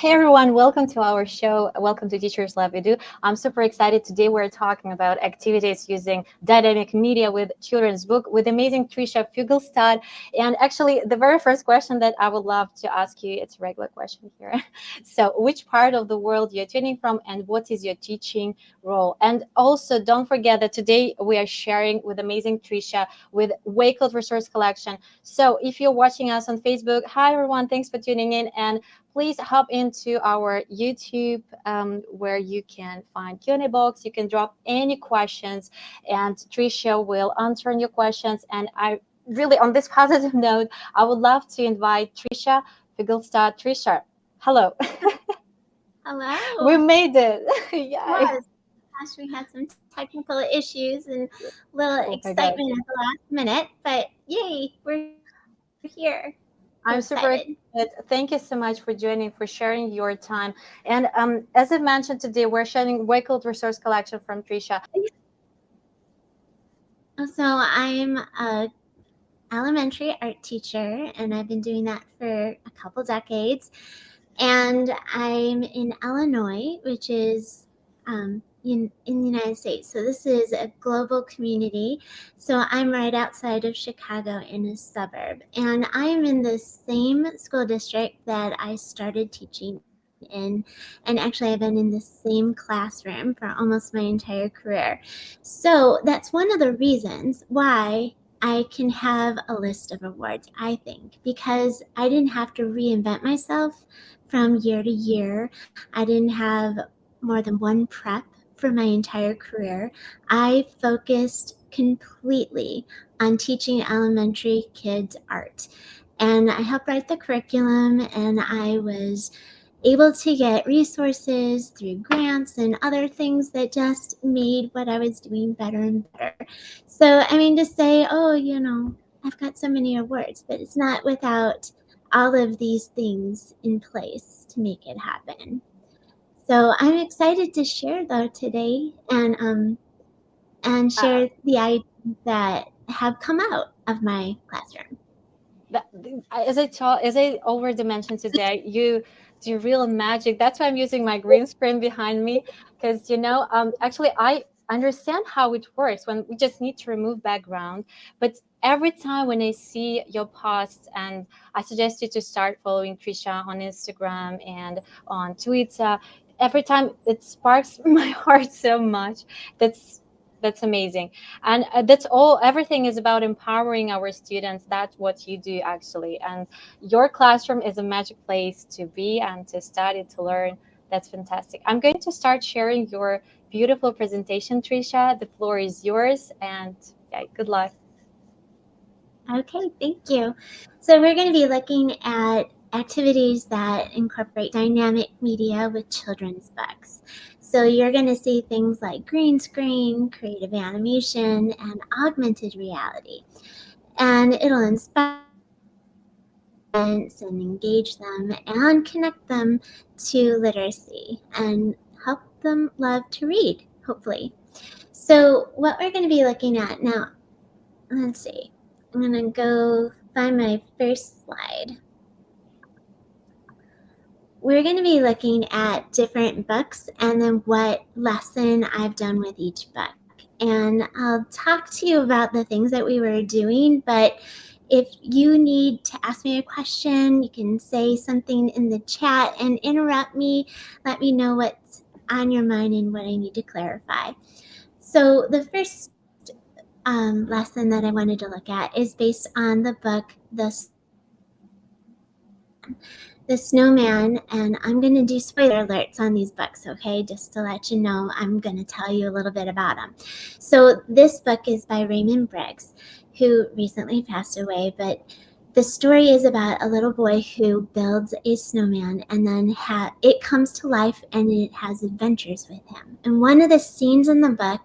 Hey everyone, welcome to our show. Welcome to Teachers Love Edu. I'm super excited. Today we're talking about activities using dynamic media with children's book with amazing TRICIA Fuglestad. And actually, the very first question that I would love to ask you, it's a regular question here. So, which part of the world you're tuning from and what is your teaching role? And also, don't forget that today we are sharing with amazing TRICIA with Wakefield Resource Collection. So, if you're watching us on Facebook, hi everyone, thanks for tuning in. And please hop into our YouTube where you can find Q&A box. You can drop any questions and Tricia will answer your questions. And I really, on this positive note, I would love to invite Tricia Figelstad. Tricia, hello. We Hello. made it. It Yay. was. Gosh, we had some technical issues and a little Oh my God. excitement at the last minute, but yay, we're here. So excited. I'm super excited. Thank you so much for joining, for sharing your time. And as I mentioned today, we're sharing Wakefield Resource Collection from Tricia. So I'm a elementary art teacher, and I've been doing that for a couple decades. And I'm in Illinois, which is in the United States. So this is a global community. So I'm right outside of Chicago in a suburb. And I am in the same school district that I started teaching in. And actually, I've been in the same classroom for almost my entire career. So that's one of the reasons why I can have a list of awards, I think, because I didn't have to reinvent myself from year to year. I didn't have more than one prep for my entire career. I focused completely on teaching elementary kids art. And I helped write the curriculum, and I was able to get resources through grants and other things that just made what I was doing better and better. So, I mean, to say, oh, I've got so many awards, but it's not without all of these things in place to make it happen. So I'm excited to share though today and Uh, share the ideas that have come out of my classroom. that, as I already mentioned today, you do real magic. That's why I'm using my green screen behind me, because actually I understand how it works when we just need to remove background. But every time when I see your posts, and I suggest you to start following Trisha on Instagram and on Twitter, every time it sparks my heart so much. That's amazing. And that's all, everything is about empowering our students. That's what you do actually. And your classroom is a magic place to be and to study, to learn. That's fantastic. I'm going to start sharing your beautiful presentation, Trisha. The floor is yours. And yeah, good luck. Okay, thank you. So we're going to be looking at activities that incorporate dynamic media with children's books. So you're going to see things like green screen, creative animation, and augmented reality. And it'll inspire students and engage them and connect them to literacy and help them love to read, hopefully. So, what we're going to be looking at now, let's see, I'm going to go find my first slide. We're going to be looking at different books and then what lesson I've done with each book. And I'll talk to you about the things that we were doing, but if you need to ask me a question, you can say something in the chat and interrupt me. Let me know what's on your mind and what I need to clarify. So the first lesson that I wanted to look at is based on the book, The Snowman, and I'm going to do spoiler alerts on these books, okay? Just to let you know, I'm going to tell you a little bit about them. So this book is by Raymond Briggs, who recently passed away, but the story is about a little boy who builds a snowman, and then it comes to life and it has adventures with him. And one of the scenes in the book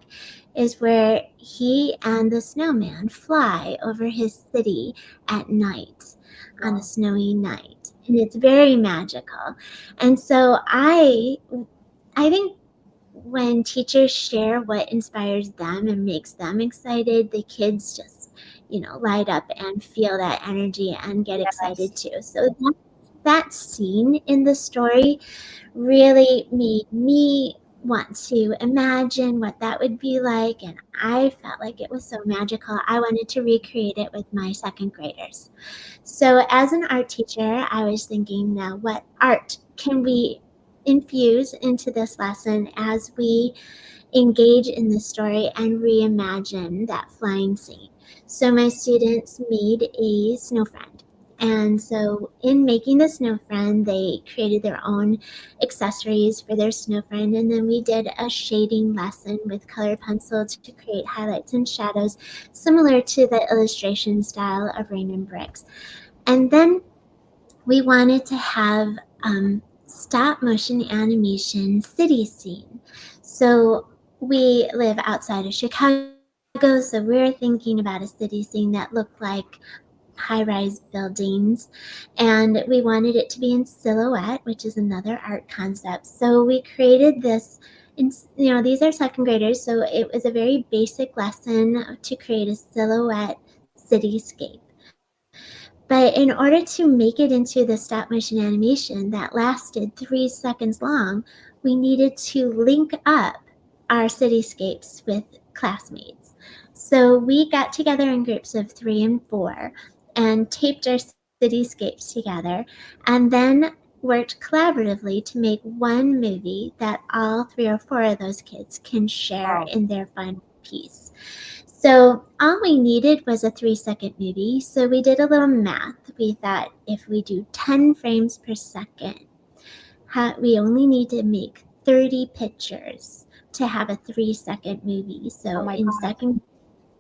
is where he and the snowman fly over his city at night on a snowy night, and it's very magical. And so I think when teachers share what inspires them and makes them excited, the kids just light up and feel that energy and get Yes. excited too. So that scene in the story really made me want to imagine what that would be like. And I felt like it was so magical. I wanted to recreate it with my second graders. So, as an art teacher, I was thinking, now what art can we infuse into this lesson as we engage in the story and reimagine that flying scene? So, my students made a snow friend. And so, in making the snow friend, they created their own accessories for their snow friend. And then we did a shading lesson with colored pencil to create highlights and shadows, similar to the illustration style of Raymond Briggs. And then we wanted to have stop motion animation city scene. So we live outside of Chicago, so we're thinking about a city scene that looked like high-rise buildings, and we wanted it to be in silhouette, which is another art concept. So we created this. These are second graders, so it was a very basic lesson to create a silhouette cityscape. But in order to make it into the stop motion animation that lasted 3 seconds long, we needed to link up our cityscapes with classmates. So we got together in groups of 3 and 4 and taped our cityscapes together, and then worked collaboratively to make one movie that all 3 or 4 of those kids can share Wow. in their final piece. So all we needed was a 3 second movie. So we did a little math. We thought if we do 10 frames per second, we only need to make 30 pictures to have a 3 second movie. Oh So my in God. second,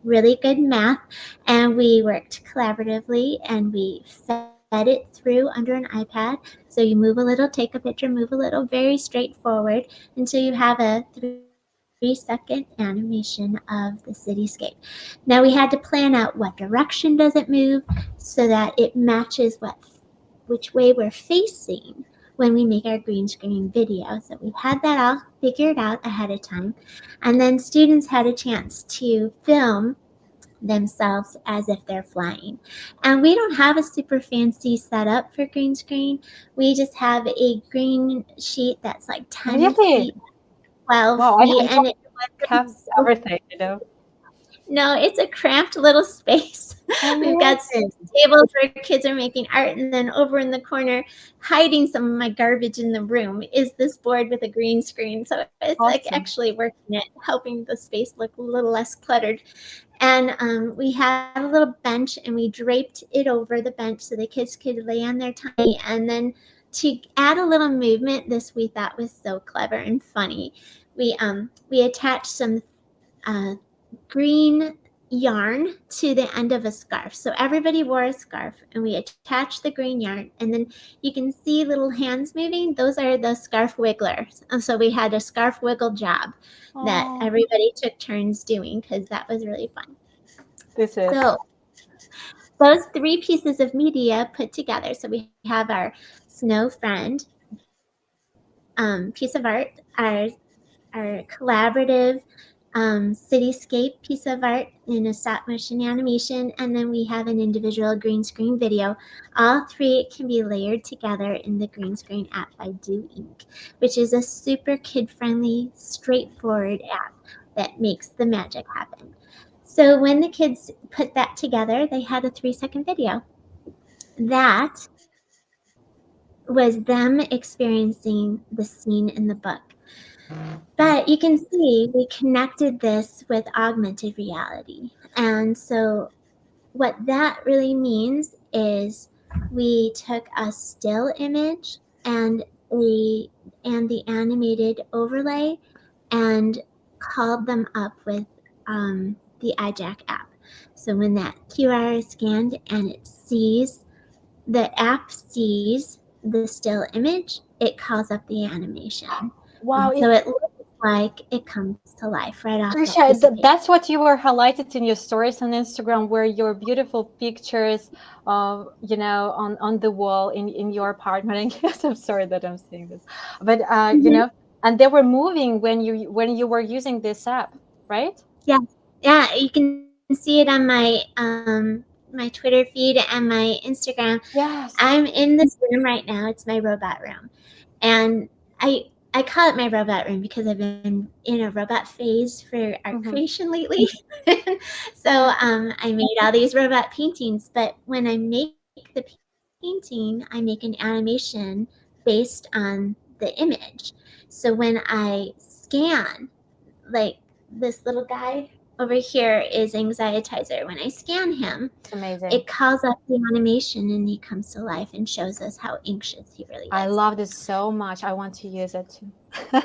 really good math. And we worked collaboratively and we fed it through under an iPad. So you move a little, take a picture, move a little, very straightforward until you have a 3 second animation of the cityscape. Now we had to plan out what direction does it move so that it matches which way we're facing when we make our green screen video. So we had that all figured out ahead of time. And then students had a chance to film themselves as if they're flying. And we don't have a super fancy setup for green screen. We just have a green sheet that's like 10 Really? feet, 12 Wow. I feet, thought and it you was have so. everything. No, it's a cramped little space. We've got Amazing. tables where kids are making art, and then over in the corner, hiding some of my garbage in the room, is this board with a green screen. So it's like Awesome. actually working it, helping the space look a little less cluttered. And we had a little bench, and we draped it over the bench so the kids could lay on their tummy. And then to add a little movement, this we thought was so clever and funny. We attached some uh, green yarn to the end of a scarf. So everybody wore a scarf, and we attached the green yarn, and then you can see little hands moving. Those are the scarf wigglers. And so we had a scarf wiggle job that Oh, everybody took turns doing because that was really fun. this is. So those 3 pieces of media put together. So we have our snow friend piece of art, our collaborative cityscape piece of art in a stop motion animation, and then we have an individual green screen video. All 3 can be layered together in the green screen app by Do Ink, which is a super kid friendly, straightforward app that makes the magic happen. So when the kids put that together, they had a 3 second video. That was them experiencing the scene in the book. But you can see we connected this with augmented reality. And so what that really means is we took a still image and the animated overlay and called them up with the iJack app. So when that QR is scanned and the app sees the still image, it calls up the animation. Wow. So it looks like it comes to life right off that piece Trisha, of paper. that's what you were highlighted in your stories on Instagram, where your beautiful pictures, on the wall in your apartment. And yes, I'm sorry that I'm saying this, but Mhm. and they were moving when you were using this app, right? Yeah, yeah, you can see it on my little my Twitter feed and my Instagram, Yes. I'm in this room right now. It's my robot room. And I call it my robot room because I've been in a robot phase for art creation lately. So I made all these robot paintings, but when I make the painting, I make an animation based on the image. So when I scan, like this little guy over here is Anxietizer. When I scan him, Amazing. it calls up the animation and he comes to life and shows us how anxious he really I is. love this so much. I want to use it too. Uh,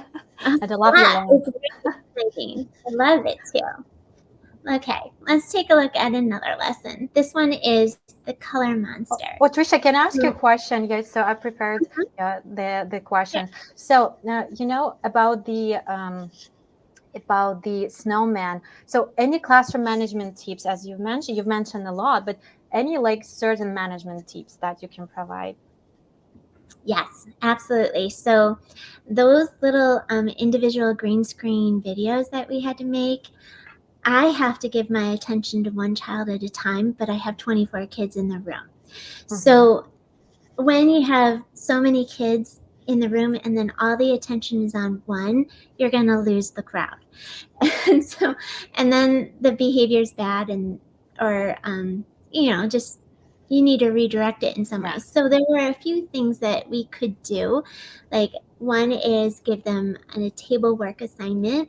And I love your yeah, line. it's really exciting. I love it too. Okay, let's take a look at another lesson. This one is the color monster. Oh, Trisha, can I ask So, you a question? Yes, so I prepared the yeah, question. So you know about the snowman. So any classroom management tips, as you've mentioned a lot, but any like certain management tips that you can provide? yes, absolutely. So those little individual green screen videos that we had to make, I have to give my attention to one child at a time, but I have 24 kids in the room. So when you have so many kids in the room and then all the attention is on one, you're going to lose the crowd. And so, and then the behavior's bad, and or just you need to redirect it in some Yeah. ways. So there were a few things that we could do. Like, one is give them a table work assignment.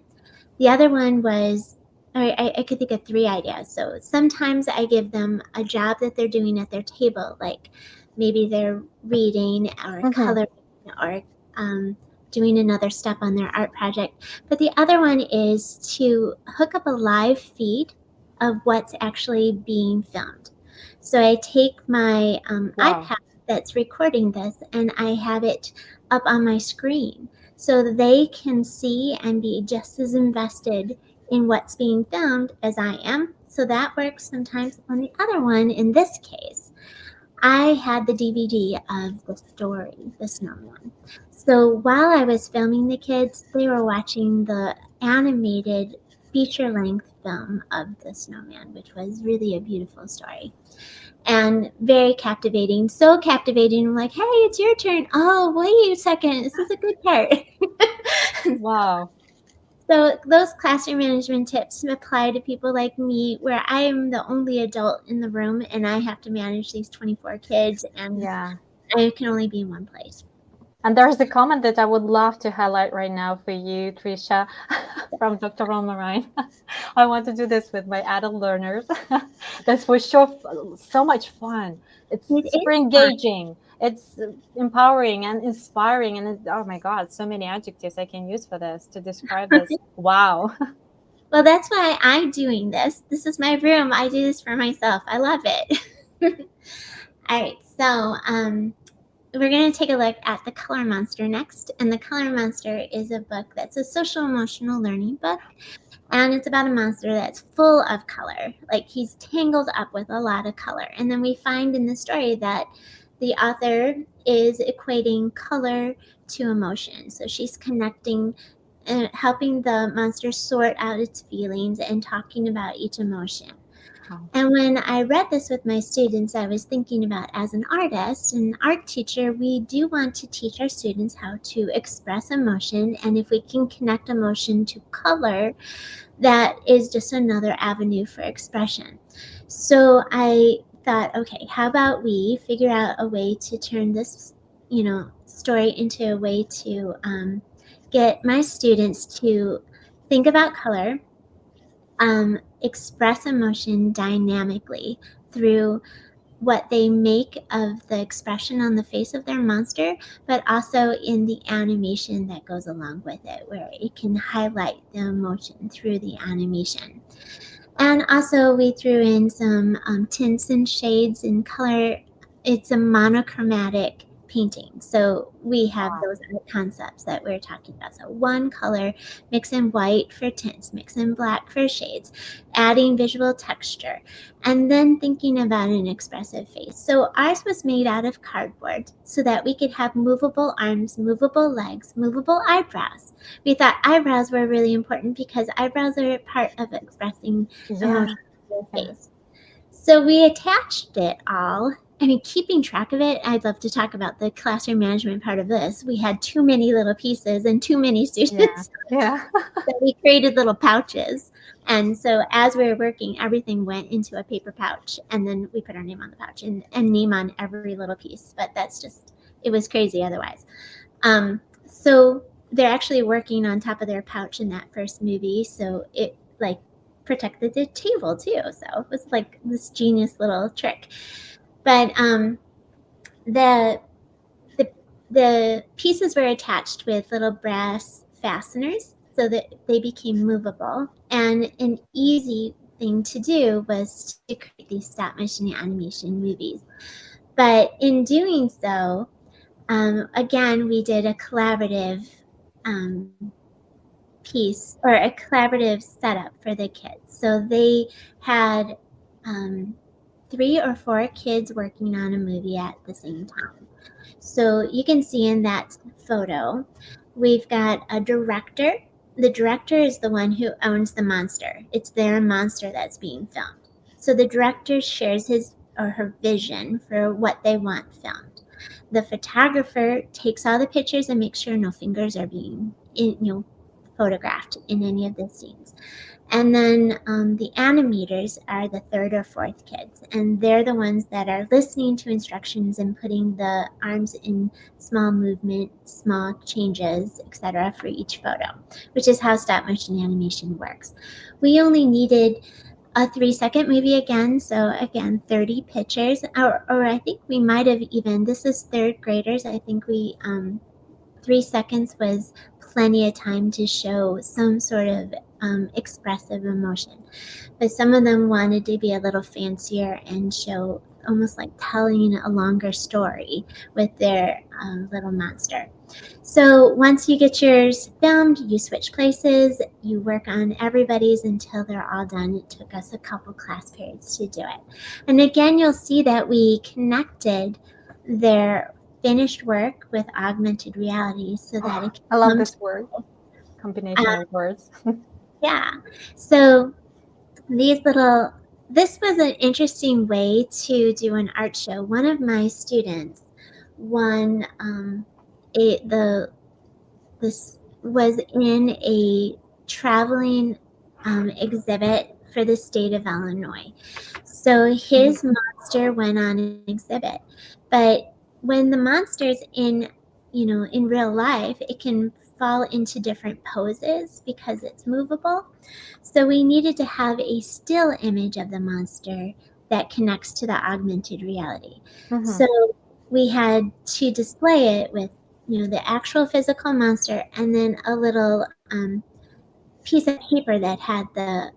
The other one was, or I could think of 3 ideas. So sometimes I give them a job that they're doing at their table, like maybe they're reading or coloring or doing another step on their art project. But the other one is to hook up a live feed of what's actually being filmed. So I take my Wow. iPad that's recording this and I have it up on my screen so they can see and be just as invested in what's being filmed as I am. So that works sometimes. On the other one, in this case, I had the DVD of the story, The Snowman. So while I was filming the kids, they were watching the animated feature length film of The Snowman, which was really a beautiful story and very captivating. So captivating. I'm like, hey, it's your turn. Oh, wait a second. This is a good part. Wow. So those classroom management tips apply to people like me, where I am the only adult in the room and I have to manage these 24 kids and Yeah. I can only be in one place. And there's a comment that I would love to highlight right now for you, Trisha, from Dr. Romarine. I want to do this with my adult learners. That's for sure so much fun. It's It super is fun. engaging. It's empowering and inspiring. And oh my God, so many adjectives I can use for this to describe this. Wow. Well, that's why I'm doing this. This is my room. I do this for myself. I love it. All right, so we're going to take a look at The Color Monster next. And The Color Monster is a book that's a social emotional learning book. And it's about a monster that's full of color. Like, he's tangled up with a lot of color. And then we find in the story that the author is equating color to emotion. So she's connecting and helping the monster sort out its feelings and talking about each emotion. And when I read this with my students, I was thinking about, as an artist and an art teacher, we do want to teach our students how to express emotion. And if we can connect emotion to color, that is just another avenue for expression. So I thought, okay, how about we figure out a way to turn this, story into a way to get my students to think about color, express emotion dynamically through what they make of the expression on the face of their monster, but also in the animation that goes along with it, where it can highlight the emotion through the animation. And also, we threw in some tints and shades and color. It's a monochromatic painting. So we have those art concepts that we're talking about. So one color, mix in white for tints, mix in black for shades, adding visual texture, and then thinking about an expressive face. So ours was made out of cardboard so that we could have movable arms, movable legs, movable eyebrows. We thought eyebrows were really important because eyebrows are part of expressing emotion in your face. So we attached it all. I mean, keeping track of it, I'd love to talk about the classroom management part of this. We had too many little pieces and too many Yeah. students. Yeah. So we created little pouches. And so as we were working, everything went into a paper pouch. And then we put our name on the pouch and name on every little piece. But that's just, it was crazy otherwise. So they're actually working on top of their pouch in that first movie. So it like protected the table too. So it was like this genius little trick. But the the the pieces were attached with little brass fasteners so that they became movable. And an easy thing to do was to create these stop motion animation movies. But in doing so, again, we did a collaborative um, piece or a collaborative setup for the kids. So they had 3 or 4 kids working on a movie at the same time. So you can see in that photo, we've got a director. The director is the one who owns the monster. It's their monster that's being filmed. So the director shares his or her vision for what they want filmed. The photographer takes all the pictures and makes sure no fingers are being photographed in any of the scenes. And then the animators are the 3rd or 4th kids, and they're the ones that are listening to instructions and putting the arms in small movement, small changes, etc. for each photo, which is how stop motion animation works. We only needed a 3-second movie again, so again 30 pictures, or I think we might have even, this is 3rd graders, I think we 3 seconds was plenty of time to show some sort of expressive emotion. But some of them wanted to be a little fancier and show almost like telling a longer story with their little monster. So once you get yours filmed, you switch places, you work on everybody's until they're all done. It took us a couple class periods to do it. And again, you'll see that we connected their finished work with augmented reality so that it can I love come to this word, combination of words. yeah. So this was an interesting way to do an art show. One of my students won this was in a traveling exhibit for the state of Illinois. So his monster went on an exhibit, but when the monster's in real life, it can fall into different poses because it's movable. So we needed to have a still image of the monster that connects to the augmented reality. So we had to display it with the actual physical monster and then a little piece of paper that had the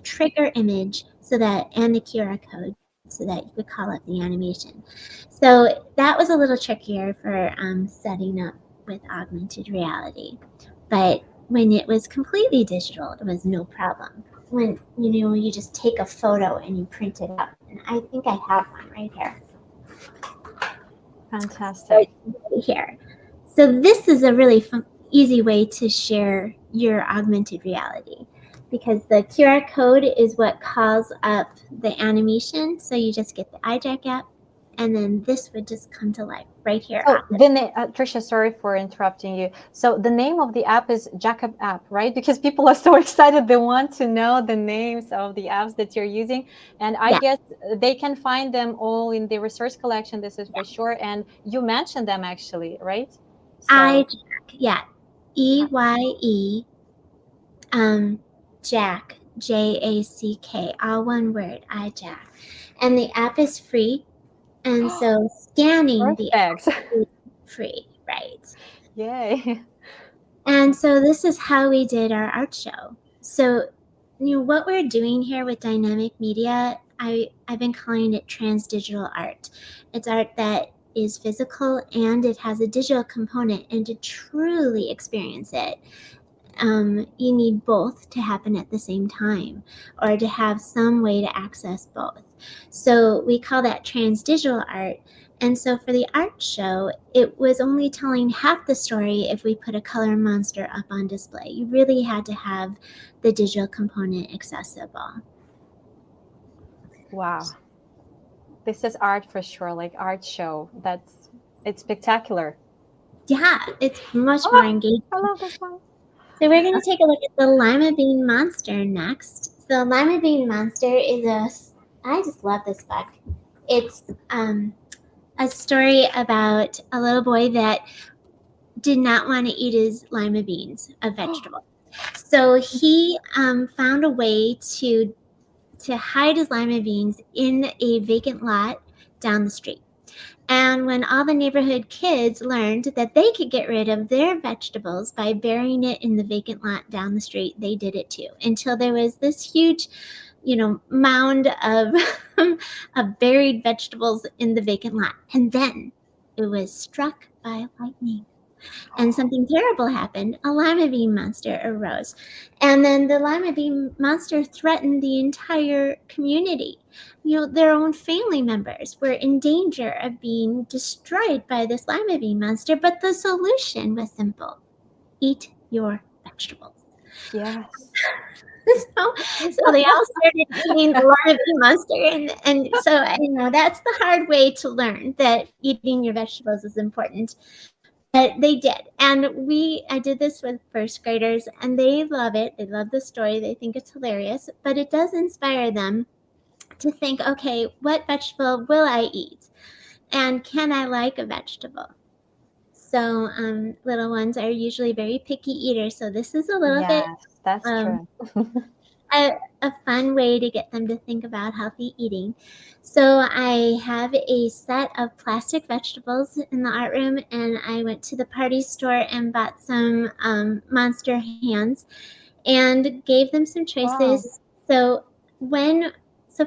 trigger image and the QR code so that you could call up the animation. So that was a little trickier for setting up with augmented reality. But when it was completely digital, it was no problem. When you just take a photo and you print it out. And I think I have one right here. Fantastic. Right here. So this is a really easy way to share your augmented reality because the QR code is what calls up the animation. So you just get the iJack app, and then this would just come to life right here. So Tricia, sorry for interrupting you. So the name of the app is Jacob app, right? Because people are so excited. They want to know the names of the apps that you're using. And I guess they can find them all in the resource collection. This is for sure. And you mentioned them actually, right? So, iJack, yeah. EYE, Jack, JACK, all one word, iJack. And the app is free. And so scanning the app is free, right? Yay. And so this is how we did our art show. So, what we're doing here with dynamic media, I've been calling it transdigital art. It's art that is physical and it has a digital component. And to truly experience it, you need both to happen at the same time or to have some way to access both. So we call that transdigital art. And so for the art show, it was only telling half the story if we put a color monster up on display. You really had to have the digital component accessible. Wow. This is art for sure, like art show. It's spectacular. Yeah, it's much more Oh, engaging. I love this one. So we're going to take a look at the lima bean monster next. The lima bean monster is I just love this book. It's a story about a little boy that did not want to eat his lima beans, a vegetable. So he found a way to hide his lima beans in a vacant lot down the street. And when all the neighborhood kids learned that they could get rid of their vegetables by burying it in the vacant lot down the street, they did it too, until there was this huge, mound of, of buried vegetables in the vacant lot. And then it was struck by lightning. And something terrible happened. A lima bean monster arose. And then the lima bean monster threatened the entire community. Their own family members were in danger of being destroyed by this lima bean monster. But the solution was simple: eat your vegetables. Yes. So they all started eating the lima bean monster. And so, that's the hard way to learn that eating your vegetables is important. But they did. And I did this with first graders, and they love it. They love the story. They think it's hilarious. But it does inspire them to think, okay, what vegetable will I eat? And can I like a vegetable? So little ones are usually very picky eaters. So this is a little bit Yes, that's true. a fun way to get them to think about healthy eating. So I have a set of plastic vegetables in the art room, and I went to the party store and bought some monster hands and gave them some Wow. choices. So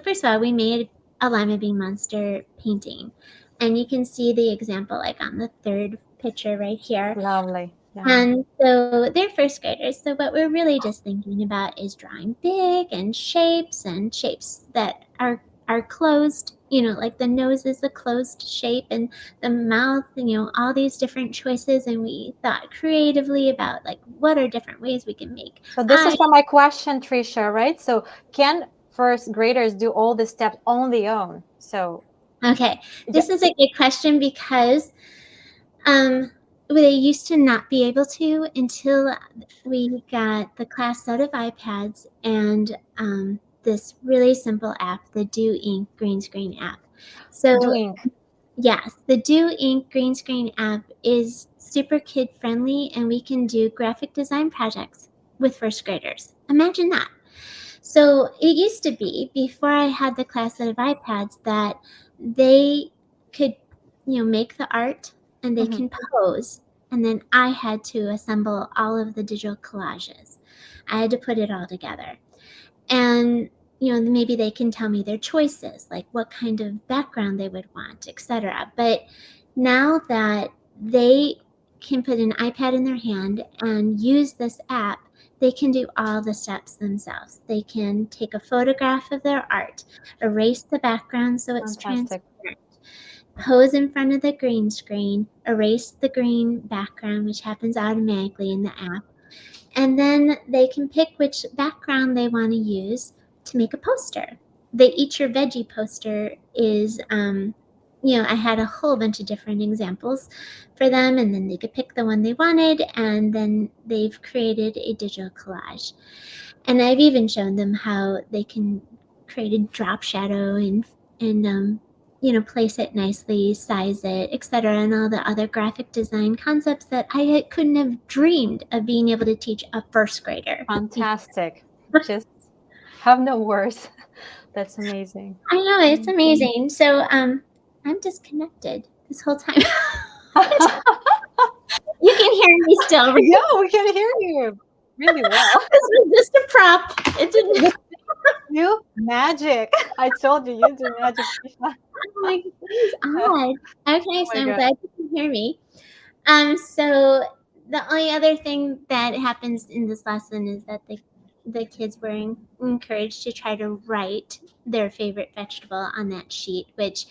first of all, we made a lima bean monster painting, and you can see the example like on the third picture right here. Lovely. Yeah. And so they're first graders. So what we're really just thinking about is drawing big and shapes that are closed, like the nose is a closed shape and the mouth, all these different choices. And we thought creatively about like what are different ways we can make So this is eyes. for my question, Tricia, right? So can first graders do all the steps on their own? So Okay, yeah. this is a good question because they used to not be able to until we got the class set of iPads and this really simple app, the Do Ink green screen app. So Doing. yes, the Do Ink green screen app is super kid friendly, and we can do graphic design projects with first graders. Imagine that. So it used to be, before I had the class set of iPads, that they could, make the art and they can pose. And then I had to assemble all of the digital collages. I had to put it all together. And, maybe they can tell me their choices, like what kind of background they would want, etc. But now that they can put an iPad in their hand and use this app, they can do all the steps themselves. They can take a photograph of their art, erase the background so it's Fantastic. transparent, pose in front of the green screen, erase the green background, which happens automatically in the app, and then they can pick which background they want to use to make a poster. The Eat Your Veggie poster is, I had a whole bunch of different examples for them, and then they could pick the one they wanted, and then they've created a digital collage. And I've even shown them how they can create a drop shadow and place it nicely, size it, etc., and all the other graphic design concepts that I couldn't have dreamed of being able to teach a first grader. Fantastic. Just have no words. That's amazing. I know, it's amazing. So I'm disconnected this whole time. You can hear me still. Yeah, we can hear you really well. This was just a prop. It didn't. You magic. I told you, you do magic. Oh my God, that's odd. Okay, so I'm God. glad you can hear me. So the only other thing that happens in this lesson is that the kids were encouraged to try to write their favorite vegetable on that sheet, which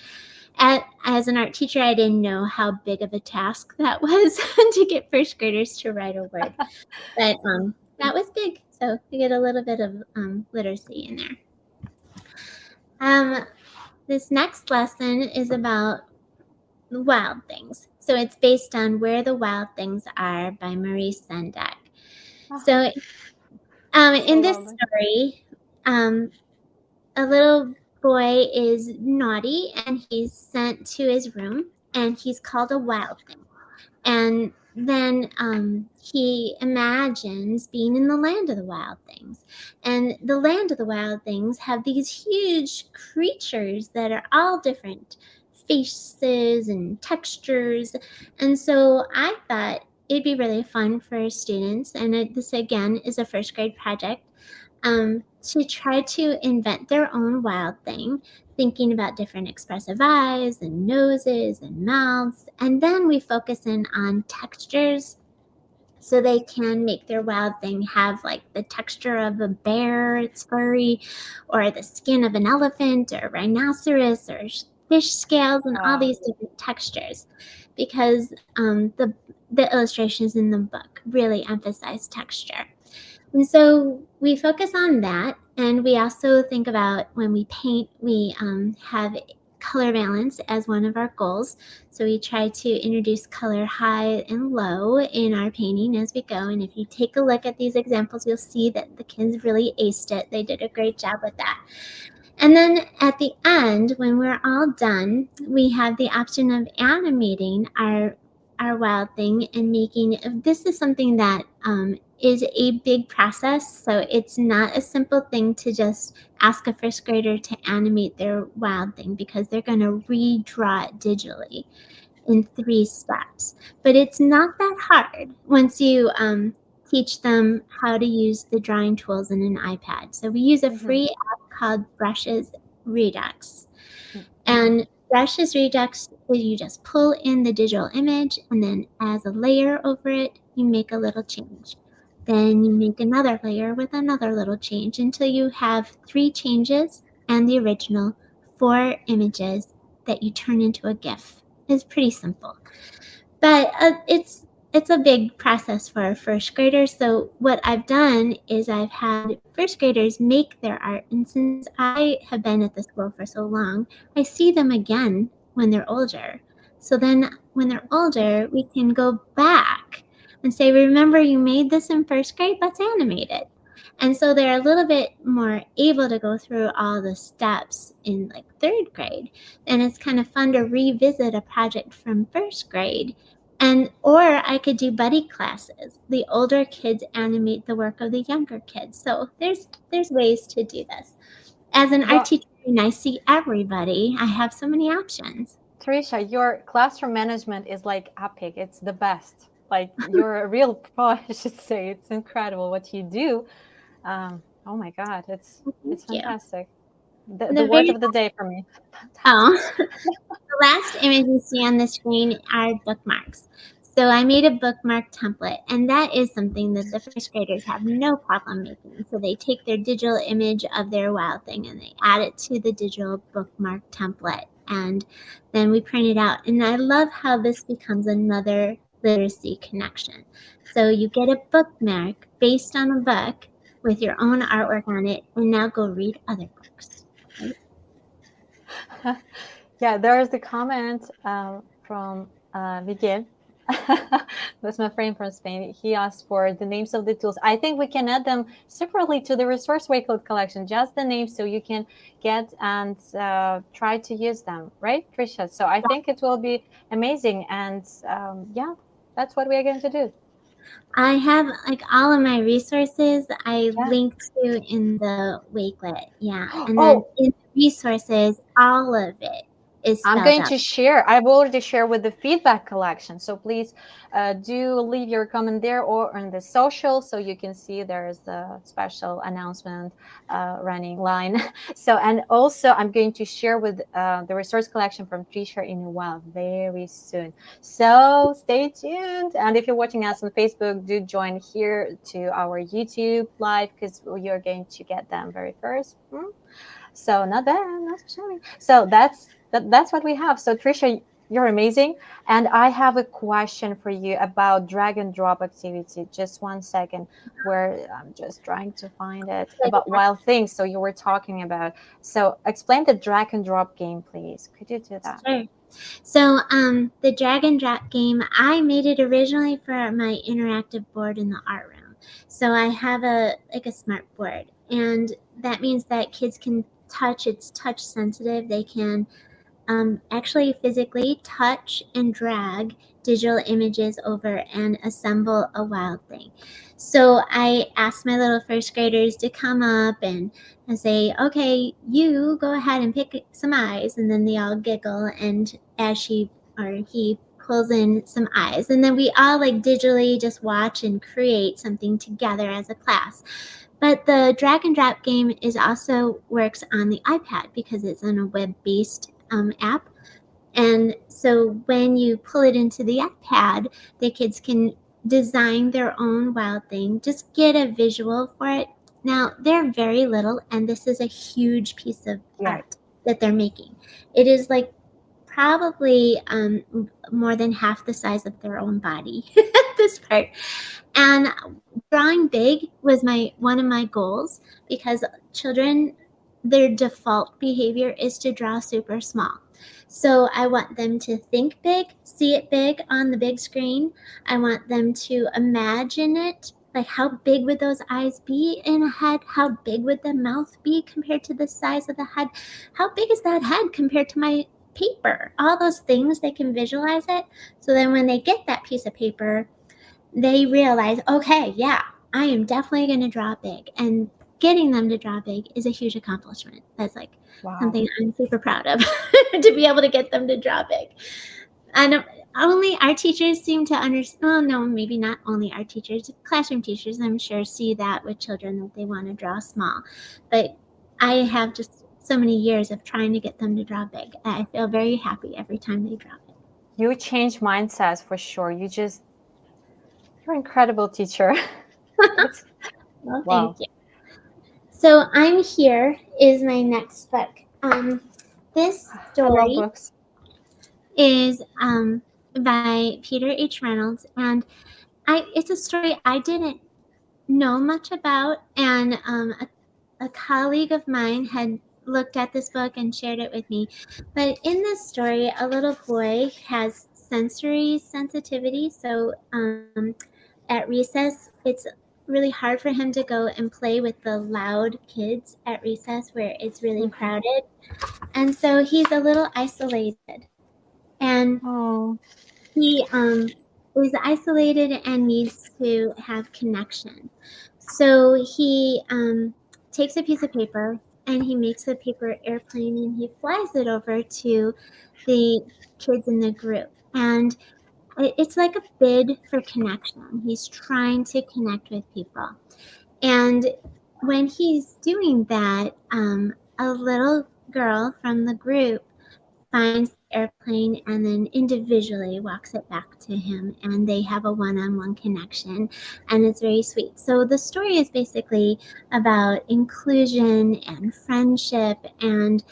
as an art teacher, I didn't know how big of a task that was to get first graders to write a word. But that was big. So we get a little bit of literacy in there. Um, this next lesson is about the wild things. So it's based on Where the Wild Things Are by Maurice Sendak. Oh, So in so this well done. story, um, a little boy is naughty and he's sent to his room and he's called a wild thing. And then he imagines being in the land of the wild things. And the land of the wild things have these huge creatures that are all different faces and textures. And so I thought it'd be really fun for students, and this again is a first grade project, to try to invent their own wild thing, thinking about different expressive eyes and noses and mouths. And then we focus in on textures so they can make their wild thing have like the texture of a bear, it's furry, or the skin of an elephant or rhinoceros or fish scales and all Wow. these different textures, because the illustrations in the book really emphasize texture. And so we focus on that. And we also think about when we paint, we have color balance as one of our goals. So we try to introduce color high and low in our painting as we go. And if you take a look at these examples, you'll see that the kids really aced it. They did a great job with that. And then at the end, when we're all done, we have the option of animating our wild thing and making. This is something that is a big process. So it's not a simple thing to just ask a first grader to animate their wild thing, because they're going to redraw it digitally in 3 steps. But it's not that hard once you teach them how to use the drawing tools in an iPad. So we use a Mm-hmm. free app called Brushes Redux. Mm-hmm. And Brushes Redux is you just pull in the digital image, and then as a layer over it, you make a little change. Then you make another layer with another little change until you have 3 changes and the original 4 images that you turn into a GIF. It's pretty simple. But it's a big process for our first graders. So what I've done is I've had first graders make their art, and since I have been at the school for so long, I see them again when they're older. So then when they're older, we can go back and say, remember you made this in first grade? Let's animate it. And so they're a little bit more able to go through all the steps in like third grade. And it's kind of fun to revisit a project from first grade. And or I could do buddy classes. The older kids animate the work of the younger kids. So there's ways to do this. As an art Well, teacher, and I see everybody, I have so many options. Tricia, your classroom management is like epic. It's the best. Like you're a real pro, I should say. It's incredible what you do. Oh my God, Thank it's you. fantastic. The The word very of the day for me. Fantastic. Oh, the last image you see on the screen are bookmarks. So I made a bookmark template, and that is something that the first graders have no problem making. So they take their digital image of their wild thing and they add it to the digital bookmark template, and then we print it out. And I love how this becomes another literacy connection. So you get a bookmark based on a book with your own artwork on it, and now go read other books. Right? Yeah, there is the comment from Miguel. That's my friend from Spain. He asked for the names of the tools. I think we can add them separately to the resource Wakeload collection, just the names, so you can get and try to use them, right, Tricia? So I think it will be amazing. And yeah, that's what we are going to do. I have like all of my resources I Yeah. linked to in the Wakelet. Yeah. And then Oh, in the resources, all of it is I'm spelled going out. to share. I've already shared with the feedback collection. So please do leave your comment there or on the social, so you can see there's the special announcement running line. So, and also I'm going to share with the resource collection from Tricia in a while, very soon. So stay tuned. And if you're watching us on Facebook, do join here to our YouTube live, because you're going to get them very first. So not bad, not sharing. So that's what we have. So Tricia, You're amazing. And I have a question for you about drag and drop activity. Just one second, where I'm just trying to find it about wild things. So you were talking about. So explain the drag and drop game, please. Could you do that? Sure. So the drag and drop game, I made it originally for my interactive board in the art room. So I have a smart board, and that means that kids can touch. It's touch sensitive. They can actually physically touch and drag digital images over and assemble a wild thing. So I asked my little first graders to come up and say, okay, you go ahead and pick some eyes. And then they all giggle. And as she or he pulls in some eyes, and then we all like digitally just watch and create something together as a class. But the drag and drop game is also works on the iPad because it's on a web-based app. And so when you pull it into the iPad, the kids can design their own wild thing, just get a visual for it. Now, they're very little, and this is a huge piece of art that they're making. It is like probably more than half the size of their own body, this part. And drawing big was one of my goals, because children, their default behavior is to draw super small. So I want them to think big, see it big on the big screen. I want them to imagine it. Like, how big would those eyes be in a head? How big would the mouth be compared to the size of the head? How big is that head compared to my paper? All those things, they can visualize it. So then when they get that piece of paper, they realize, okay, yeah, I am definitely going to draw big. And getting them to draw big is a huge accomplishment. That's like something I'm super proud of, to be able to get them to draw big. And only our teachers seem to understand. Well, no, maybe not only our teachers. Classroom teachers, I'm sure, see that with children, that they want to draw small. But I have just so many years of trying to get them to draw big. I feel very happy every time they draw big. You change mindsets for sure. You're an incredible teacher. Well, Wow. thank you. So I'm Here is my next book. This I love story books. is by Peter H. Reynolds, and it's a story I didn't know much about, and a colleague of mine had looked at this book and shared it with me. But in this story, a little boy has sensory sensitivity, so at recess, it's really hard for him to go and play with the loud kids at recess where it's really crowded. And so he's a little isolated. And he is isolated and needs to have connection. So he takes a piece of paper and he makes a paper airplane and he flies it over to the kids in the group. And it's like a bid for connection. He's trying to connect with people. And when he's doing that, a little girl from the group finds the airplane and then individually walks it back to him, and they have a one-on-one connection, and it's very sweet. So the story is basically about inclusion and friendship and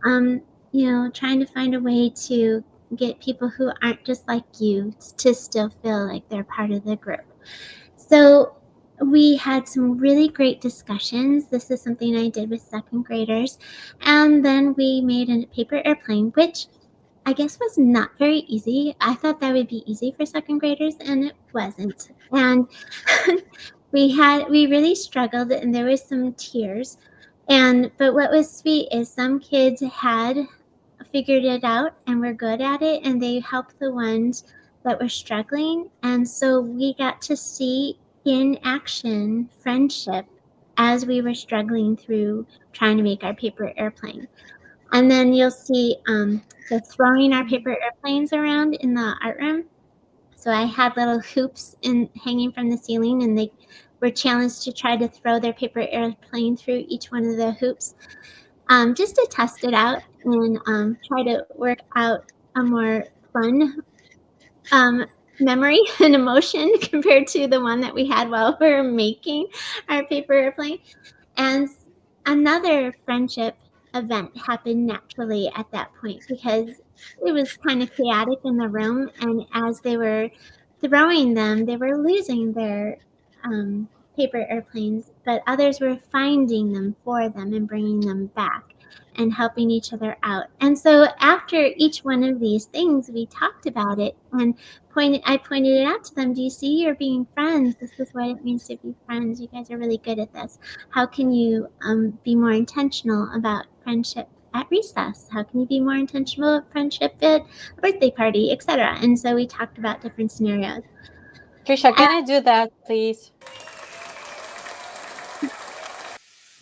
trying to find a way to get people who aren't just like you to still feel like they're part of the group. So we had some really great discussions. This is something I did with second graders. And then we made a paper airplane, which I guess was not very easy. I thought that would be easy for second graders, and it wasn't. And we really struggled, and there was some tears. But what was sweet is some kids had figured it out and were good at it, and they helped the ones that were struggling. And so we got to see in action friendship as we were struggling through trying to make our paper airplane. And then you'll see the throwing our paper airplanes around in the art room. So I had little hoops hanging from the ceiling, and they were challenged to try to throw their paper airplane through each one of the hoops, just to test it out and try to work out a more fun memory and emotion compared to the one that we had while we were making our paper airplane. And another friendship event happened naturally at that point because it was kind of chaotic in the room, and as they were throwing them, they were losing their paper airplanes, but others were finding them for them and bringing them back and helping each other out. And so after each one of these things, we talked about it and I pointed it out to them. Do you see you're being friends? This is what it means to be friends. You guys are really good at this. How can you be more intentional about friendship at recess? How can you be more intentional about friendship at a birthday party, etc.? And so we talked about different scenarios. Tricia, can I do that, please?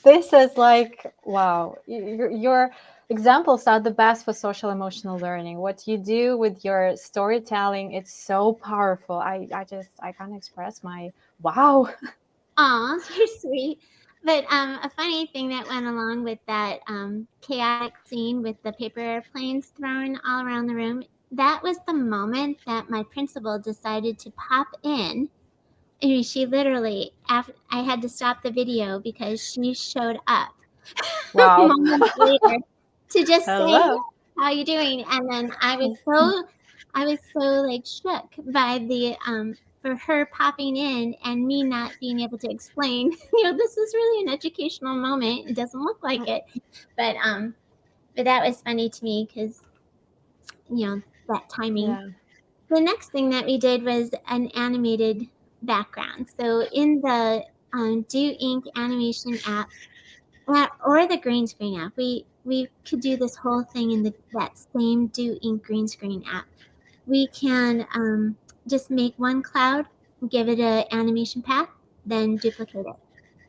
This is like, wow, your examples are the best for social emotional learning. What you do with your storytelling, it's so powerful. I can't express my wow. Aw, you're sweet. But a funny thing that went along with that chaotic scene with the paper airplanes thrown all around the room, that was the moment that my principal decided to pop in. I mean, she literally, I had to stop the video because she showed up Wow. moments later to just say, "Hey, Hello. how you doing?" And then I was so like shook by the for her popping in and me not being able to explain. This is really an educational moment. It doesn't look like it, but that was funny to me because that timing. Yeah. The next thing that we did was an animated background. So in the Do Ink animation app, or the green screen app, we could do this whole thing in that same Do Ink green screen app. We can just make one cloud, give it an animation path, then duplicate it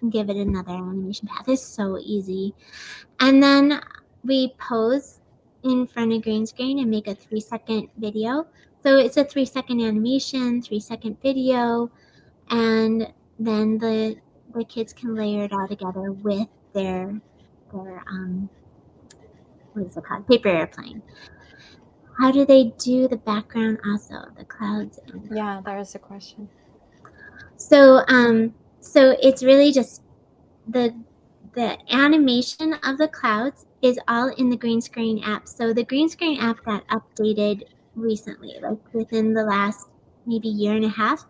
and give it another animation path. It's so easy. And then we pose in front of green screen and make a 3-second video. So it's a 3-second animation, 3-second video, and then the kids can layer it all together with their what is it called? Paper airplane. How do they do the background also? The clouds. Yeah, there is a question. So it's really just the animation of the clouds is all in the green screen app. So the green screen app got updated recently, like within the last maybe year and a half,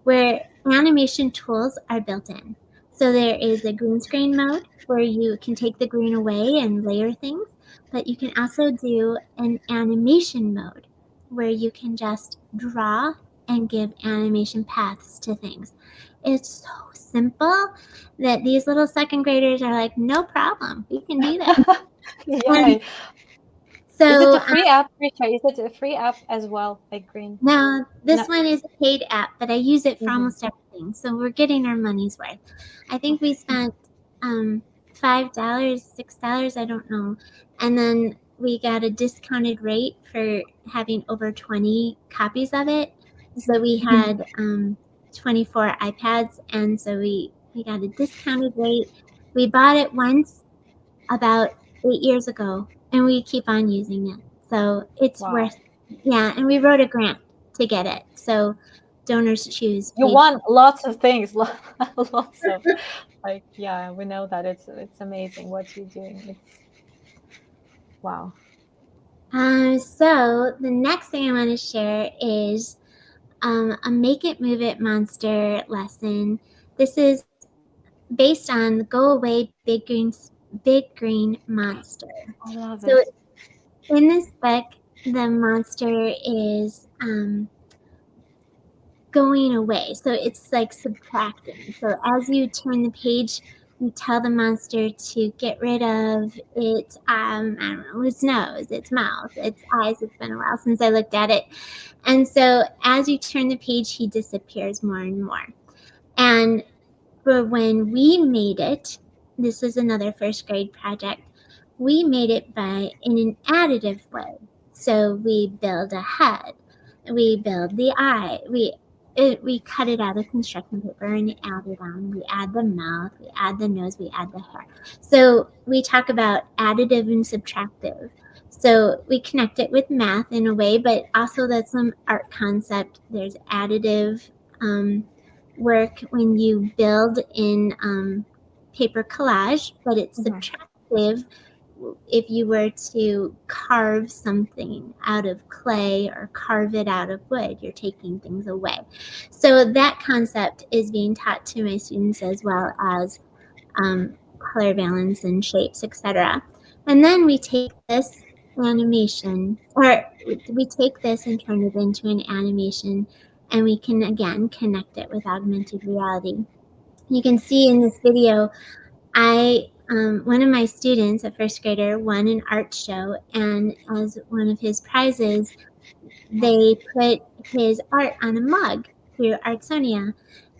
where animation tools are built in. So there is a green screen mode where you can take the green away and layer things, but you can also do an animation mode where you can just draw and give animation paths to things. It's so simple that these little second graders are like, no problem, we can do that. Yay. So is it a free app, Tricia? Is it a free app as well, like green? No, this one is a paid app, but I use it for almost everything. So we're getting our money's worth. I think we spent $5, $6, I don't know. And then we got a discounted rate for having over 20 copies of it. So we had 24 iPads, and so we got a discounted rate. We bought it once about 8 years ago, and we keep on using it. So it's worth, yeah, and we wrote a grant to get it. So donors choose. You want lots of things, lots of like, yeah, we know that it's amazing what you're doing. It's wow. So the next thing I want to share is a Make It Move It Monster lesson. This is based on the Go Away Big Green Monster. I love So it. in this book, the monster is going away. So it's like subtracting. So as you turn the page, you tell the monster to get rid of its, I don't know, its nose, its mouth, its eyes. It's been a while since I looked at it. And so as you turn the page, he disappears more and more. And for when we made it, this is another first grade project, we made it in an additive way. So we build a head, we build the eye, we cut it out of construction paper and add it on. We add the mouth, we add the nose, we add the hair. So we talk about additive and subtractive. So we connect it with math in a way, but also that's some art concept. There's additive work when you build in paper collage, but it's subtractive if you were to carve something out of clay or carve it out of wood, you're taking things away. So that concept is being taught to my students, as well as color balance and shapes, etc. And then we take this animation, or we take this and turn it into an animation, and we can again connect it with augmented reality. You can see in this video, one of my students, a first grader, won an art show, and as one of his prizes, they put his art on a mug through Artsonia,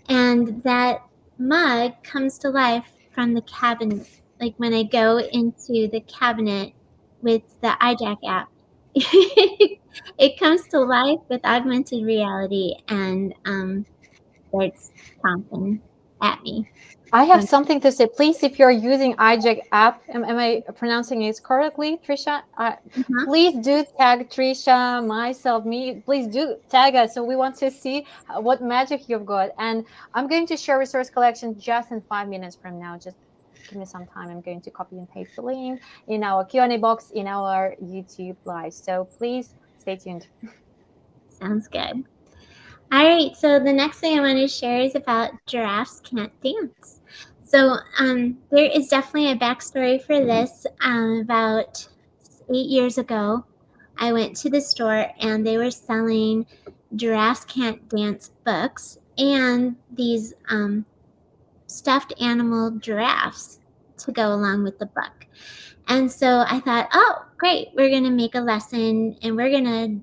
and that mug comes to life from the cabinet. Like when I go into the cabinet with the iJack app, it comes to life with augmented reality and starts stomping at me. I have something to say. Please, if you're using iJack app, am I pronouncing it correctly, Tricia? Uh-huh. Please do tag Tricia, myself, me. Please do tag us. So we want to see what magic you've got. And I'm going to share resource collection just in 5 minutes from now. Just give me some time. I'm going to copy and paste the link in our Q&A box in our YouTube live. So please stay tuned. Sounds good. All right, so the next thing I want to share is about giraffes can't dance. So there is definitely a backstory for this. About 8 years ago, I went to the store and they were selling Giraffes Can't Dance books and these stuffed animal giraffes to go along with the book. And so I thought, oh, great, we're going to make a lesson and we're going to,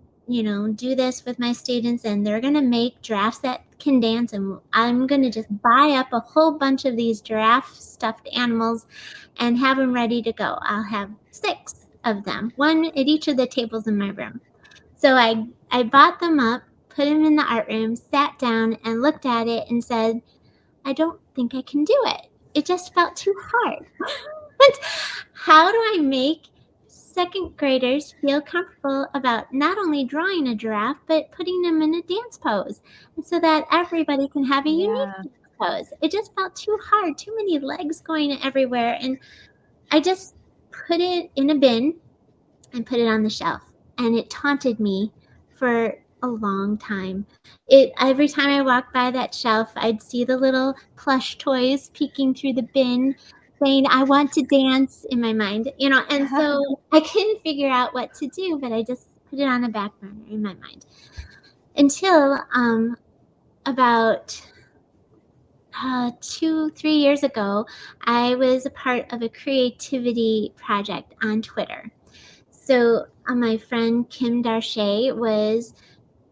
do this with my students, and they're going to make giraffes that can dance. And I'm going to just buy up a whole bunch of these giraffe stuffed animals and have them ready to go. I'll have 6 of them, 1 at each of the tables in my room. So I bought them up, put them in the art room, sat down and looked at it and said, I don't think I can do it. It just felt too hard. How do I make second graders feel comfortable about not only drawing a giraffe, but putting them in a dance pose, and so that everybody can have a unique dance pose? It just felt too hard, too many legs going everywhere. And I just put it in a bin and put it on the shelf. And it taunted me for a long time. Every time I walked by that shelf, I'd see the little plush toys peeking through the bin saying, I want to dance, in my mind, and so I couldn't figure out what to do, but I just put it on the back burner in my mind until about 2-3 years ago, I was a part of a creativity project on Twitter. So my friend Kim Darche was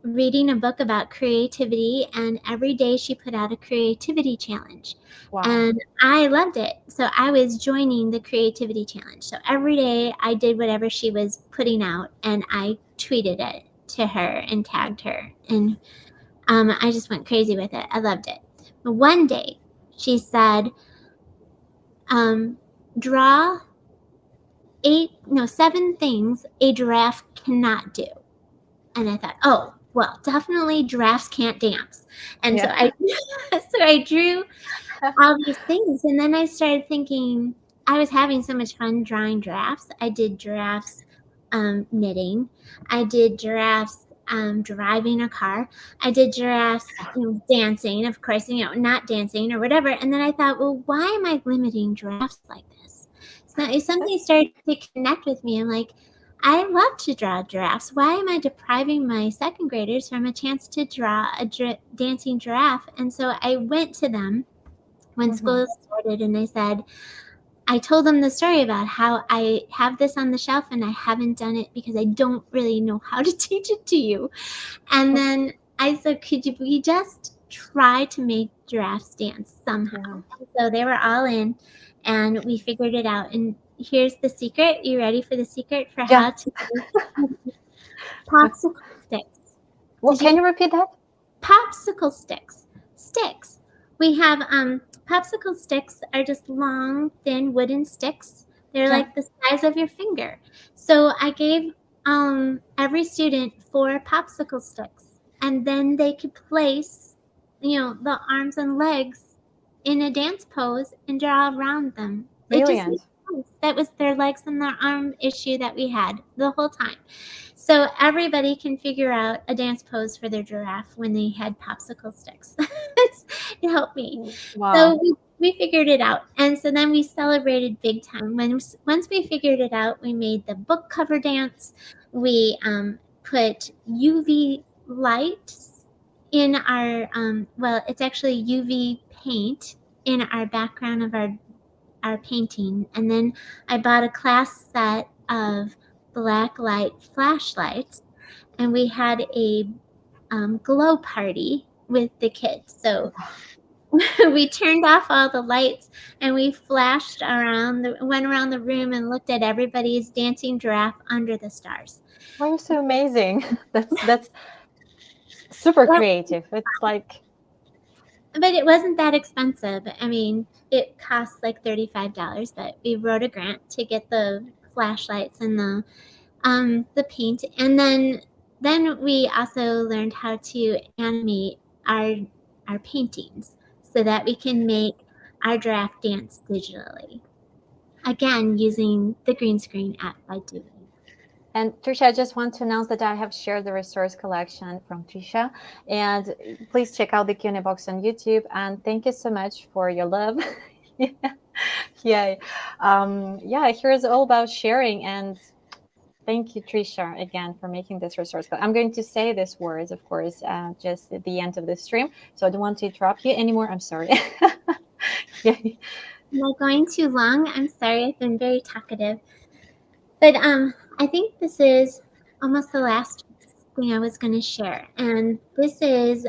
reading a book about creativity, and every day she put out a creativity challenge. Wow. And I loved it. So I was joining the creativity challenge. So every day I did whatever she was putting out, and I tweeted it to her and tagged her. And I just went crazy with it. I loved it. But one day she said, draw 7 things a giraffe cannot do. And I thought, oh, well, definitely giraffes can't dance. And so I drew all these things. And then I started thinking, I was having so much fun drawing giraffes. I did giraffes knitting. I did giraffes driving a car. I did giraffes dancing, of course, not dancing or whatever. And then I thought, well, why am I limiting giraffes like this? So if something started to connect with me, I'm like, I love to draw giraffes. Why am I depriving my second graders from a chance to draw a dancing giraffe? And so I went to them when school started, and I told them the story about how I have this on the shelf and I haven't done it because I don't really know how to teach it to you. And then I said, could we just try to make giraffes dance somehow? So they were all in, and we figured it out. And here's the secret. You ready for the secret for how to make popsicle sticks? Well, can you repeat that? Popsicle sticks. We have popsicle sticks are just long, thin wooden sticks. They're like the size of your finger. So I gave every student 4 popsicle sticks, and then they could place, the arms and legs in a dance pose and draw around them. Brilliant. That was their legs and their arm issue that we had the whole time. So everybody can figure out a dance pose for their giraffe when they had popsicle sticks. It helped me. So Wow. we figured it out. And so then we celebrated big time. Once we figured it out, we made the book cover dance. We put UV lights in our, well, it's actually UV paint in our background of our painting. And then I bought a class set of black light flashlights, and we had a glow party with the kids. So we turned off all the lights and we flashed around, went around the room and looked at everybody's dancing giraffe under the stars. Why you're so amazing. That's super Well, creative. It's like, but it wasn't that expensive. I mean, it cost like $35, but we wrote a grant to get the flashlights and the paint, and then we also learned how to animate our paintings so that we can make our giraffe dance digitally. Again, using the green screen app by Doing. and Tricia, I just want to announce that I have shared the resource collection from Tricia, and please check out the Q&A box on YouTube. And thank you so much for your love. Yeah, yeah. Here's all about sharing, and thank you, Tricia, again for making this resource. I'm going to say these words, of course, just at the end of the stream, so I don't want to interrupt you anymore. I'm sorry. Yeah. Am I going too long? I'm sorry, I've been very talkative. But I think this is almost the last thing I was going to share. And this is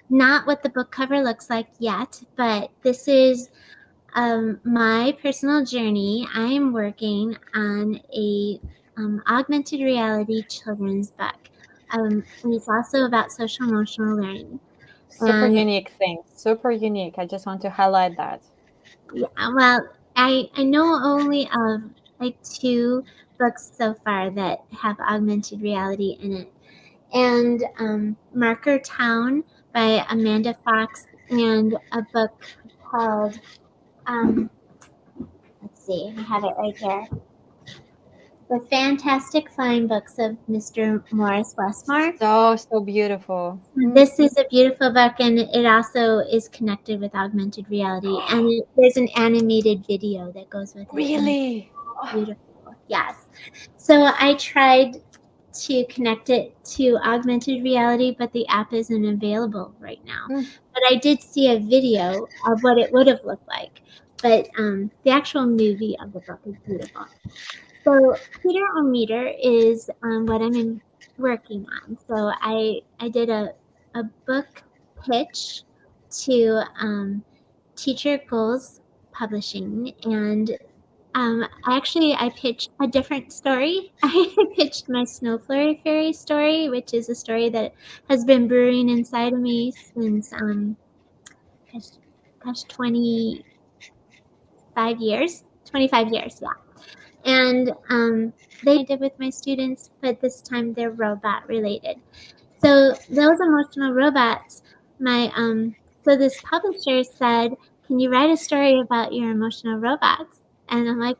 not what the book cover looks like yet, but this is my personal journey. I am working on a augmented reality children's book. And it's also about social emotional learning. Super And unique thing. Super unique. I just want to highlight that. yeah, well, I know only of like 2 books so far that have augmented reality in it. And Marker Town by Amanda Fox, and a book called, let's see, I have it right here. The Fantastic Flying Books of Mr. Morris Westmore. So beautiful. This is a beautiful book, and it also is connected with augmented reality. And there's an animated video that goes with it. Really? Beautiful. Yes. So I tried to connect it to augmented reality, but the app isn't available right now. But I did see a video of what it would have looked like. But the actual movie of the book is beautiful. So Peter O Meter is what I'm working on. So I did a book pitch to Teacher Goals Publishing, and actually, I pitched a different story. I pitched my Snow Flurry Fairy story, which is a story that has been brewing inside of me since, gosh, 25 years. 25 years, yeah. And they did with my students, but this time they're robot related. So those emotional robots, so this publisher said, "Can you write a story about your emotional robots?" And I'm like,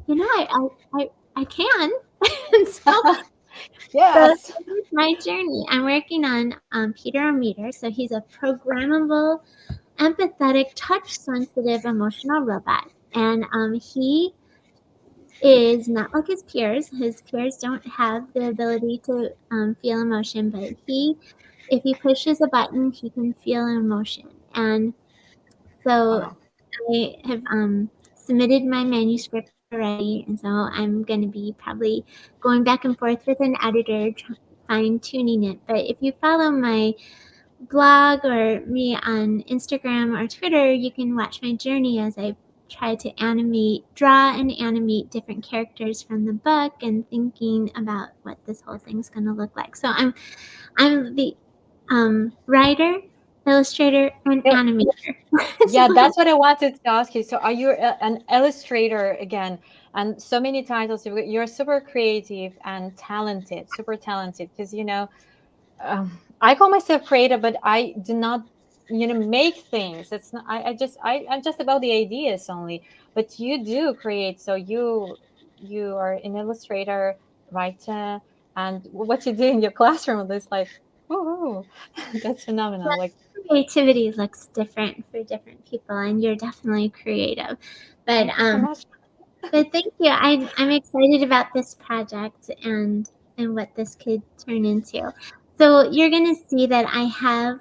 I can. And so Yes. here's my journey. I'm working on Peter O Meter. So he's a programmable, empathetic, touch-sensitive emotional robot. And he is not like his peers. His peers don't have the ability to feel emotion, but if he pushes a button, he can feel an emotion. And so Wow. I have submitted my manuscript already, and so I'm going to be probably going back and forth with an editor, fine tuning it. But if you follow my blog or me on Instagram or Twitter, you can watch my journey as I try to draw and animate different characters from the book, and thinking about what this whole thing's going to look like. So I'm the writer, illustrator, and Yeah, animator. yeah, So that's what I wanted to ask you. So, are you an illustrator again? And so many titles. You're super creative and talented, super talented. Because I call myself creative, but I do not make things. It's not, I'm just about the ideas only, but you do create. So you are an illustrator, writer, and what you do in your classroom is like, oh, that's phenomenal. Like, Creativity looks different for different people, and you're definitely creative. But thank you so much. thank you. I'm excited about this project and what this could turn into. So you're gonna see that I have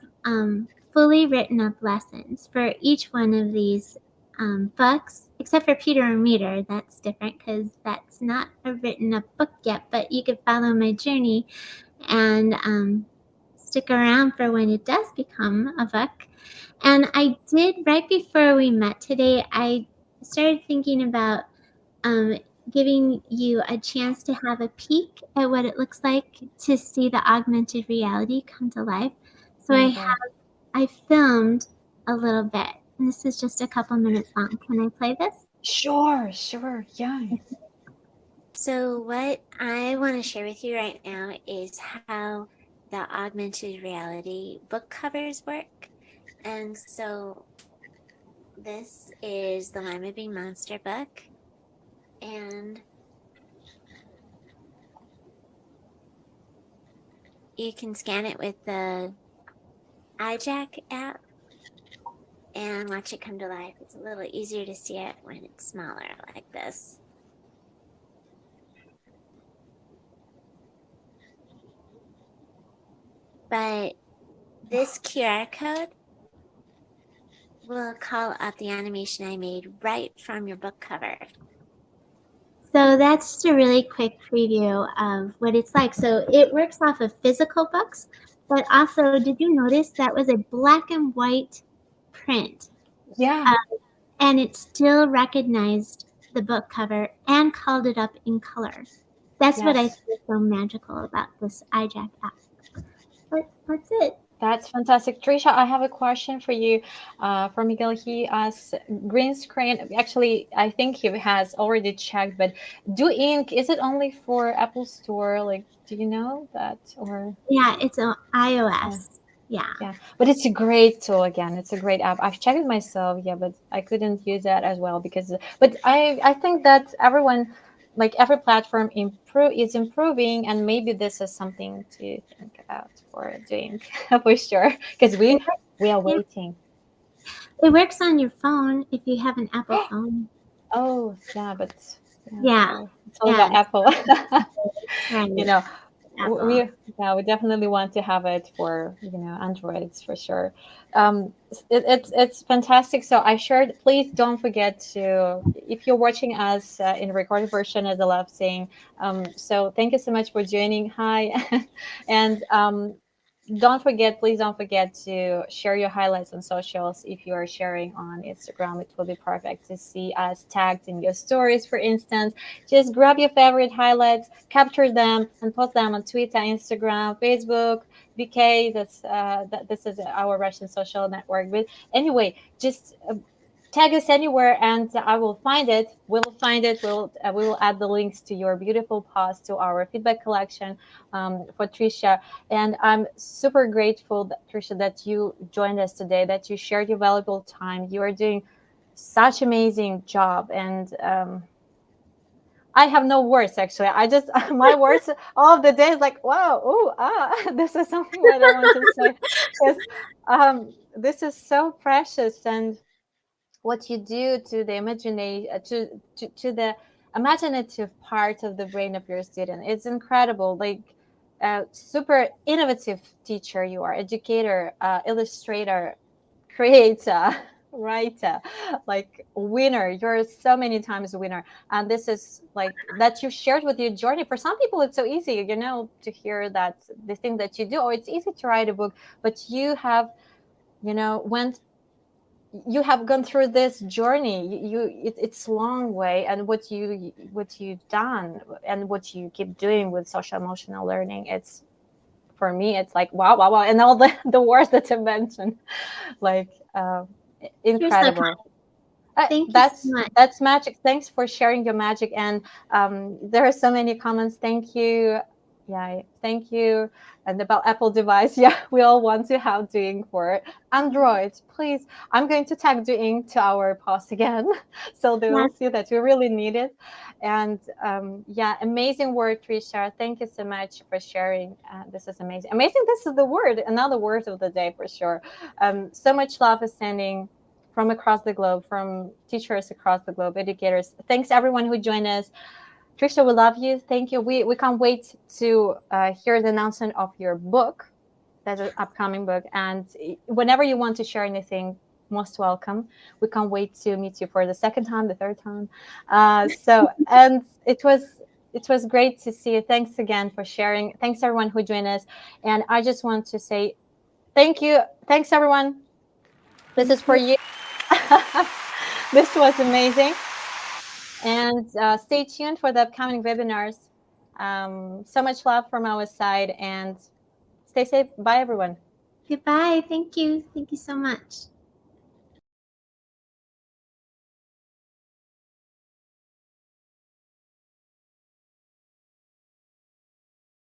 fully written up lessons for each one of these books, except for Peter and Meter. That's different because that's not a written up book yet. But you could follow my journey and stick around for when it does become a book. And I did, right before we met today, I started thinking about um, giving you a chance to have a peek at what it looks like to see the augmented reality come to life. So Oh my God. I filmed a little bit. And this is just a couple minutes long. Can I play this? Sure, sure. Yeah. So, what I want to share with you right now is how the augmented reality book covers work. And so, this is the Lima Bean Monster book, and you can scan it with the iJack app and watch it come to life. It's a little easier to see it when it's smaller like this. But this QR code will call up the animation I made right from your book cover. So that's just a really quick preview of what it's like. So it works off of physical books, but also, did you notice that was a black and white print? Yeah. And it still recognized the book cover and called it up in color. That's what I Yes. think is so magical about this iJack app. But that's it. That's fantastic. Trisha, I have a question for you from Miguel. He asks green screen. Actually, I think he has already checked, but Do Ink, is it only for Apple Store? Like, do you know that? Or Yeah, it's on uh, iOS. Yeah. yeah, but it's a great tool again. It's a great app. I've checked it myself, yeah, but I couldn't use that as well because, but I think that everyone, like every platform is improving, and maybe this is something to think about for doing for sure because It, we are it, waiting. it works on your phone if you have an Apple phone. Oh yeah, but yeah, Yeah. well, it's all about Yes. Apple. Right. you know, Apple. we yeah, we definitely want to have it for Androids for sure. It's fantastic. So I shared. Please don't forget to, if you're watching us in recorded version, as I love saying. So thank you so much for joining. Hi, and don't forget, please don't forget to share your highlights on socials. If you are sharing on Instagram, it will be perfect to see us tagged in your stories, for instance. Just grab your favorite highlights, capture them, and post them on Twitter, Instagram, Facebook, BK. This is our Russian social network. But anyway, just tag us anywhere and I will find it. We'll find it. We will add the links to your beautiful post to our feedback collection for Tricia. And I'm super grateful, Tricia, that you joined us today, that you shared your valuable time. You are doing such amazing job, and I have no words actually. I just my words all of the day is like, wow, oh, this is something that I want to say because this is so precious, and what you do to the imagination to the imaginative part of the brain of your student, it's incredible. Like super innovative teacher you are, educator, illustrator, creator, writer, like winner. You're so many times a winner, and this is like that you shared with your journey. For some people it's so easy, to hear that the thing that you do, oh, it's easy to write a book, but you have went you have gone through this journey. It's a long way, and what you've done and what you keep doing with social emotional learning, it's for me it's like wow, wow, wow, and all the words that you mentioned, like You're so kind. incredible. Thank you so That's much. that's magic. Thanks for sharing your magic. And there are so many comments. Thank you. Yeah, thank you. And about Apple device, yeah, we all want to have doing for Android. Please, I'm going to tag doing to our post again, so they will Yes. see that we really need it. And yeah, amazing work, Tricia. Thank you so much for sharing. This is amazing. Amazing. This is the word, another word of the day for sure. So much love is sending from across the globe, from teachers across the globe, educators. Thanks everyone who joined us. Trisha, we love you. Thank you. We can't wait to hear the announcement of your book. That's an upcoming book. And whenever you want to share anything, most welcome. We can't wait to meet you for the second time, the third time. And it was great to see you. Thanks again for sharing. Thanks everyone who joined us. And I just want to say thank you. Thanks everyone. This is Thank for you. you. This was amazing. And stay tuned for the upcoming webinars. So much love from our side and stay safe. Bye, everyone. Goodbye. Thank you. Thank you so much.